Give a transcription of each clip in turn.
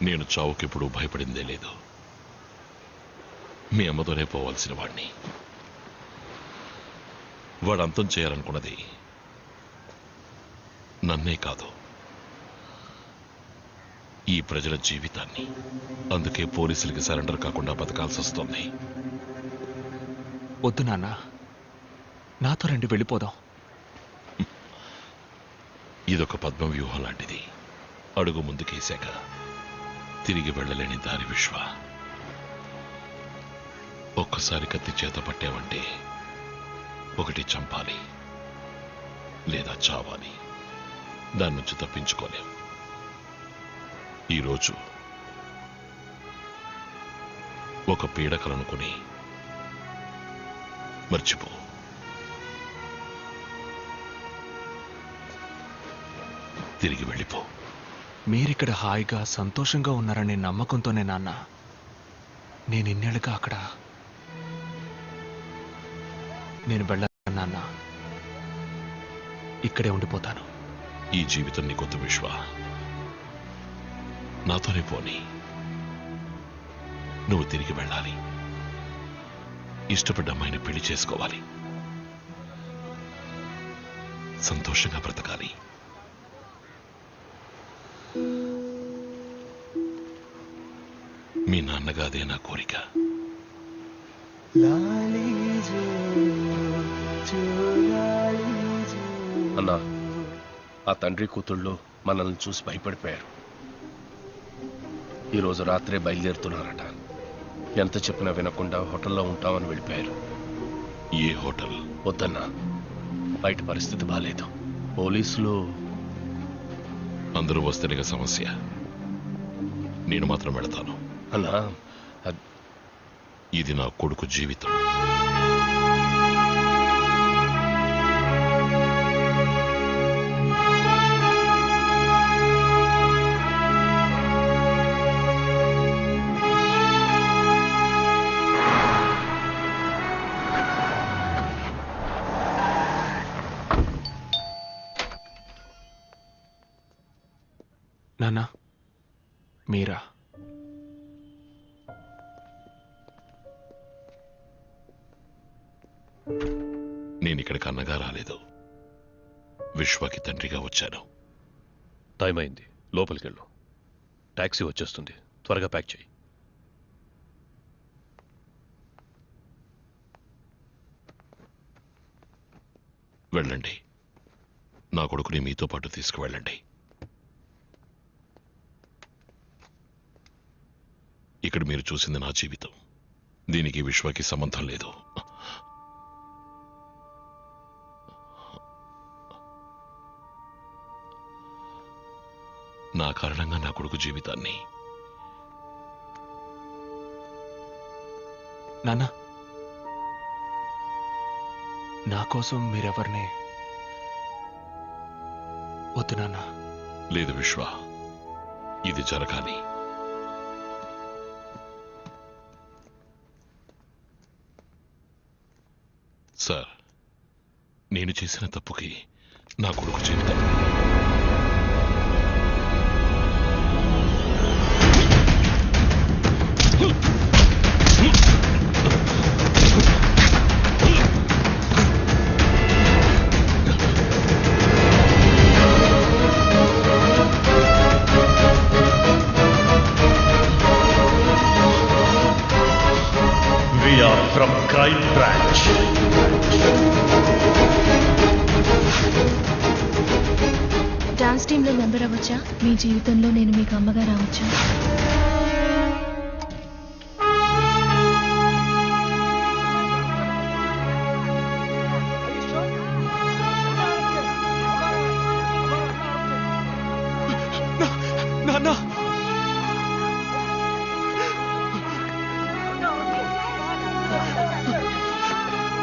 నేను చావుకెప్పుడు భయపడిందే లేదు. మీ అమ్మతోనే పోవాల్సిన వాణ్ణి. వాడు అంతం చేయాలనుకున్నది నన్నే కాదు, ఈ ప్రజల జీవితాన్ని. అందుకే పోలీసులకి సరెండర్ కాకుండా బతకాల్సి వస్తుంది. వద్దు నాన్న, నాతో రండి, వెళ్ళిపోదాం. ఇదొక పద్మ వ్యూహం లాంటిది. అడుగు ముందుకేశాక తిరిగి వెళ్ళలేని దారి విశ్వ. ఒక్కసారి కత్తి చేత పట్టావంటే ఒకటి చంపాలి లేదా చావాలి. దాని నుంచి తప్పించుకోలేం. ఈరోజు ఒక పీడకలనుకుని మర్చిపో. తిరిగి వెళ్ళిపో. మీరిక్కడ హాయిగా సంతోషంగా ఉన్నారనే నమ్మకంతోనే నాన్న నేను ఇన్నేళ్ళుగా అక్కడ. నేను వెళ్ళాను నాన్న, ఇక్కడే ఉండిపోతాను. ఈ జీవితం నీకొద్దు విశ్వ, నాతోనే పోని. నువ్వు తిరిగి వెళ్ళాలి, ఇష్టపడ్డ అమ్మాయిని పెళ్లి చేసుకోవాలి, సంతోషంగా బ్రతకాలి. మీ నాన్నగా అదే నా కోరిక. అన్నా, ఆ తండ్రి కూతుళ్ళు మనల్ని చూసి భయపడిపోయారు. ఈరోజు రాత్రే బయలుదేరుతున్నారట. ఎంత చెప్పినా వినకుండా హోటల్లో ఉంటామని వెళ్ళిపోయారు. ఏ హోటల్? వద్దన్నా, బయట పరిస్థితి బాలేదు. పోలీసులు అందరూ వస్తేనేగా సమస్య. నేను మాత్రం వెళతాను. అన్నా, ఇది నా కొడుకు జీవితం. నాన్న, మీరా? నేను ఇక్కడికి అన్నగా రాలేదు, విశ్వకి తండ్రిగా వచ్చాను. టైం అయింది, లోపలికి వెళ్ళు. టాక్సీ వచ్చేస్తుంది, త్వరగా ప్యాక్ చేయి. వెళ్ళండి, నా కొడుకుని మీతో పాటు తీసుకువెళ్ళండి. ఇక్కడ మీరు చూసింది నా జీవితం. దీనికి విశ్వకి సంబంధం లేదు. నా కారణంగా నా కొడుకు జీవితాన్ని. నాన్న, నా కోసం మీరెవరిని వద్దు నాన్న. లేదు విశ్వ, ఇది జరగాలి. సార్, నేను చేసిన తప్పుకి నా కొడుకు జీవితం. We are from Crime Branch. Dance టీంలో మెంబర్ అవ్వచ్చా? మీ జీవితంలో నేను మీకు అమ్మగా రావచ్చా? నాన్న,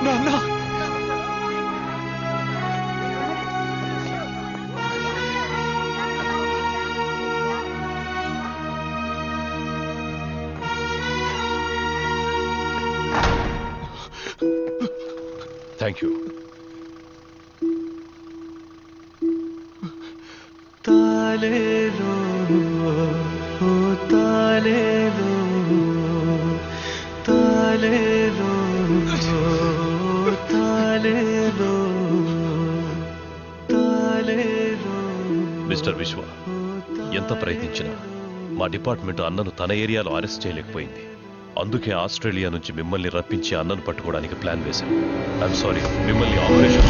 నాన్న, థ్యాంక్ యూ. తాలేలో తాలేలో తాలేలో తాలేలో తాలేలో. మిస్టర్ విశ్వ, ఎంత ప్రయత్నించినా మా డిపార్ట్మెంట్ అన్నను తన ఏరియాలో అరెస్ట్ చేయలేకపోయింది. అందుకే ఆస్ట్రేలియా నుంచి మిమ్మల్ని రప్పించి అన్నను పట్టుకోవడానికి ప్లాన్ వేశాం. ఐఎమ్ సారీ, మిమ్మల్ని ఆపరేషన్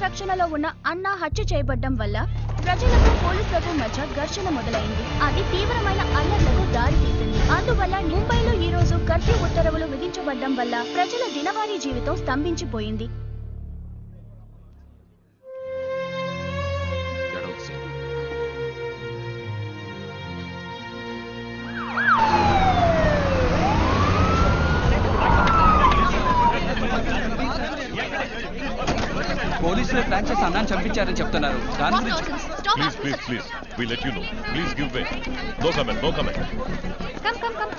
రక్షణలో ఉన్న అన్న హత్య చేయబడ్డం వల్ల ప్రజలకు పోలీసులకు మధ్య ఘర్షణ మొదలైంది. అది తీవ్రమైన అల్లర్లకు దారితీసింది. అందువల్ల ముంబైలో ఈ రోజు కర్ఫ్యూ ఉత్తర్వులు విధించబడ్డం వల్ల ప్రజల దినవారీ జీవితం స్తంభించిపోయింది. పోలీసులు ప్లాన్ చేసి అన్నాన్ని చంపించారని చెప్తున్నారు. Please please please we let you know. Please give way. No comment, no comment. कम कम कम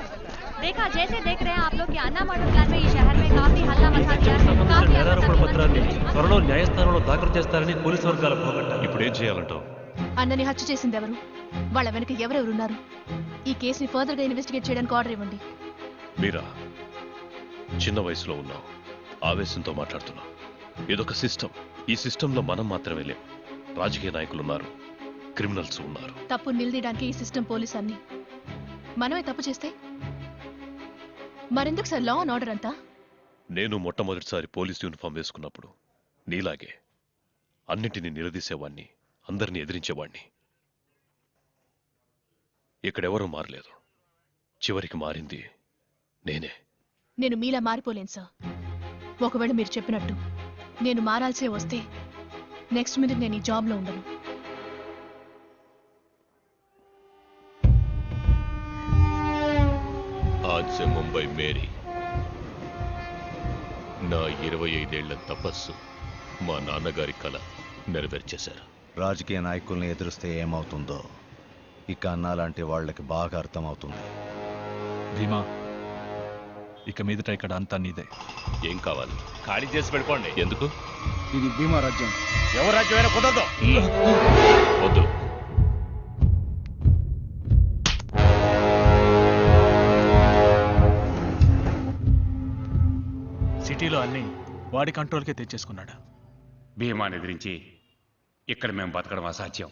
देखा जैसे देख रहे हैं आप लोग कि अन्ना मर्डर प्लान में इस शहर में काफी हल्ला मचा दिया है. काफी నేరారోపణ పత్రాన్ని త్వరలో న్యాయస్థానంలో దాఖలు చేస్తారని పోలీసు వర్గాలు పోగొట్టారు. ఇప్పుడు ఏం చేయాలంటావు? అన్నని హత్య చేసింది ఎవరు, వాళ్ళ వెనక ఎవరెవరున్నారు, ఈ కేసుని ఫర్దర్ గా ఇన్వెస్టిగేట్ చేయడానికి ఆర్డర్ ఇవ్వండి. మీరా చిన్న వయసులో ఉన్నావు, ఆవేశంతో మాట్లాడుతున్నావు. ఇదొక సిస్టమ్. ఈ సిస్టంలో మనం మాత్రమే లేం. రాజకీయ నాయకులు ఉన్నారు, క్రిమినల్స్ ఉన్నారు. తప్పు నిలదీయడానికి ఈ సిస్టమ్ పోలీస్ అన్ని. మనమే తప్పు చేస్తే మరెందుకు సార్ లా అండ్ ఆర్డర్ అంతా? నేను మొట్టమొదటిసారి పోలీస్ యూనిఫామ్ వేసుకున్నప్పుడు నీలాగే అన్నింటినీ నిలదీసేవాణ్ణి, అందరినీ ఎదిరించేవాణ్ణి. ఇక్కడెవరూ మారలేదు. చివరికి మారింది నేనే. నేను మీలా మారిపోలేను సార్. ఒకవేళ మీరు చెప్పినట్టు నేను మారాల్సే వస్తే నెక్స్ట్ మినిట్ నేను ఈ జాబ్లో ఉండను. आज से मुंबई मेरी నా 25 ఏళ్ల తపస్సు మా నాన్నగారి కల నెరవేర్చేశారు. రాజకీయ నాయకుల్ని ఎదురిస్తే ఏమవుతుందో ఇక అన్నా లాంటి వాళ్ళకి బాగా అర్థమవుతుంది. భీమా, ఇక మీదట ఇక్కడ అంతా నీదే. ఏం కావాలి? ఖాళీ చేసి వెళ్ళిపోండి. ఎందుకు? ఇది భీమా రాజ్యం. ఎవరు రాజ్యమైనా కుదరదు. వద్దు. సిటీలో అన్ని వాడి కంట్రోల్కే తెచ్చేసుకున్నాడు. భీమాని ఎదిరించి ఇక్కడ మేము బతకడం అసాధ్యం.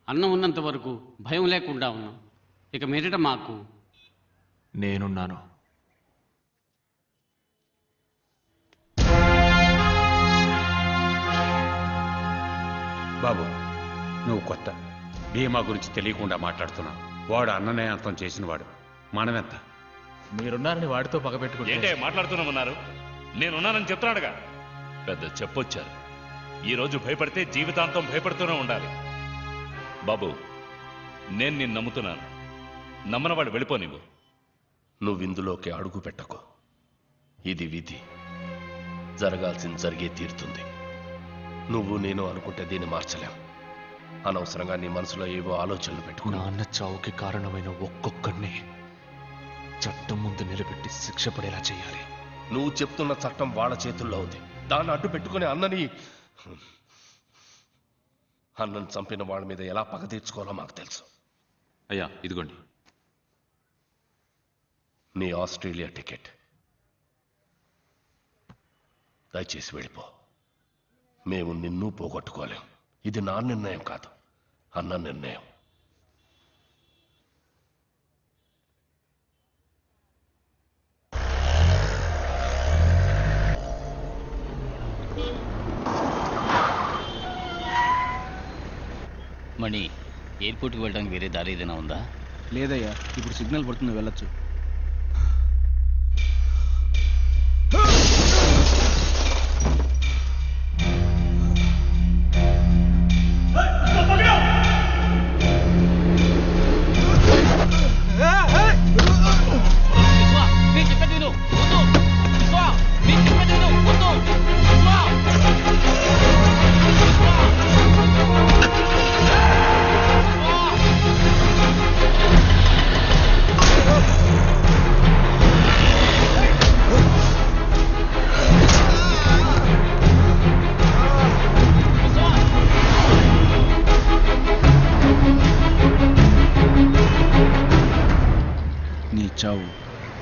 అన్నం ఉన్నంత వరకు భయం లేకుండా ఉన్నాం. ఇక మీదట మాకు నేనున్నాను. బాబు, నువ్వు కొత్త. భీమా గురించి తెలియకుండా మాట్లాడుతున్నావు. వాడు అన్ననే అంతం చేసినవాడు. మనమెంత? మీరున్నారని వాడితో పగబెట్టుకుంటే ఏంటే మాట్లాడుతున్నామన్నారు? నేనున్నానని చెప్తున్నాడుగా. పెద్ద చెప్పొచ్చారు. ఈరోజు భయపడితే జీవితాంతం భయపడుతూనే ఉండాలి. బాబు, నేను నిన్ను నమ్ముతున్నాను. నమ్మనవాడు వెళ్ళిపోనివ్వు. నువ్విందులోకి అడుగు పెట్టకు. ఇది విధి. జరగాల్సింది జరిగే తీరుతుంది. నువ్వు నేను అనుకుంటే దీన్ని మార్చలేం. అనవసరంగా నీ మనసులో ఏవో ఆలోచనలు పెట్టుకున్నా. నాన్న చావుకి కారణమైన ఒక్కొక్కడిని చట్టం ముందు నిలబెట్టి శిక్ష పడేలా చేయాలి. నువ్వు చెప్తున్న చట్టం వాళ్ళ చేతుల్లో ఉంది. దాన్ని అడ్డు పెట్టుకుని అన్నని చంపిన వాళ్ళ మీద ఎలా పగ తీర్చుకోవాలో మాకు తెలుసు. అయ్యా ఇదిగోండి. నీ ఆస్ట్రేలియా టికెట్. దయచేసి వెళ్ళిపో. మేము నిన్ను పోగొట్టుకోలేం. ఇది నా నిర్ణయం కాదు, అన్న నిర్ణయం. మణి, ఎయిర్పోర్ట్కి వెళ్ళడానికి వేరే దారి ఏదైనా ఉందా? లేదయ్యా, ఇప్పుడు సిగ్నల్ పడుతుంది, వెళ్ళొచ్చు. చావు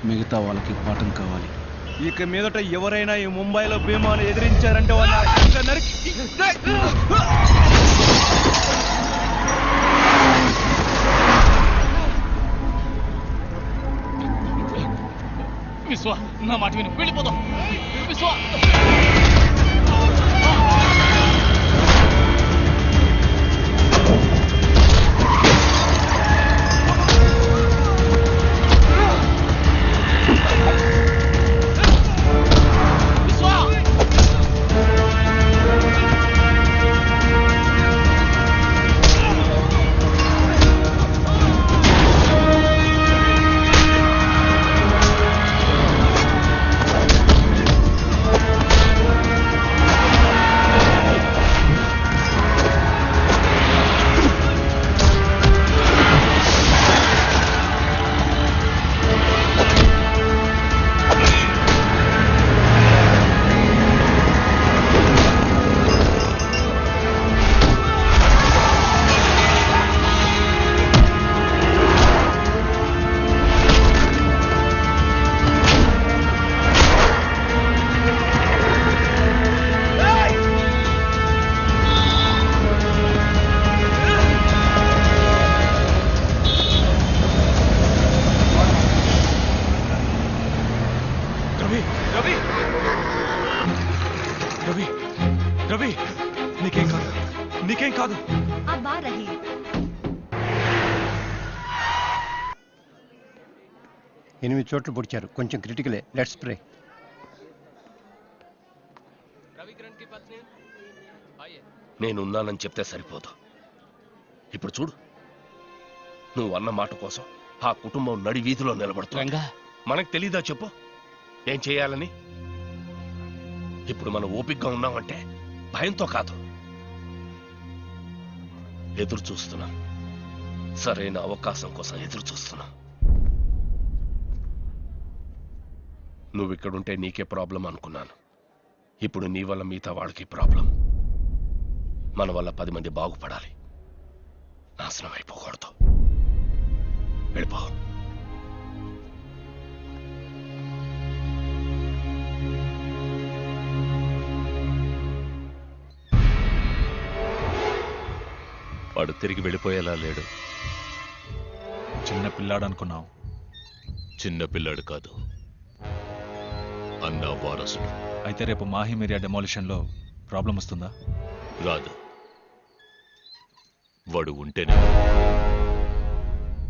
మిగతా వాళ్ళకి పాఠం కావాలి. ఇక మీదట ఎవరైనా ఈ ముంబైలో భీమాను ఎదిరించారంటే వాళ్ళ నరికి విశ్వ, నా మాట విని వెళ్ళిపోదాం. విశ్వ, రవి, నీకేం కాదు, నీకేం కాదు. అబ్బా రహీ, ఎనిమిది చోట్ల పొడిచారు, కొంచెం క్రిటికలే. Let's pray. నేనున్నానని చెప్తే సరిపోదు. ఇప్పుడు చూడు, నువ్వు అన్న మాట కోసం ఆ కుటుంబం నడి వీధిలో నిలబడుతుందా? మనకు తెలీదా చెప్పు ఏం చేయాలని? ఇప్పుడు మనం ఓపికగా ఉన్నామంటే భయంతో కాదు, ఎదురు చూస్తున్నాం. సరైన అవకాశం కోసం ఎదురు చూస్తున్నాం. నువ్వు ఇక్కడుంటే నీకే ప్రాబ్లం అనుకున్నాను. ఇప్పుడు నీ వల్ల మిగతా వాళ్ళకి ప్రాబ్లం. మన వల్ల 10 మంది బాగుపడాలి, నాశనం అయిపోకూడదు. వెళ్ళిపో. వాడు తిరిగి వెళ్ళిపోయేలా లేడు. చిన్న పిల్లాడు అనుకున్నావు. చిన్న పిల్లాడు కాదు, అన్న వారసుడు. అయితే రేపు మాహిమిరియా డెమాలిషన్లో ప్రాబ్లం వస్తుందా? రాదు. వాడు ఉంటేనే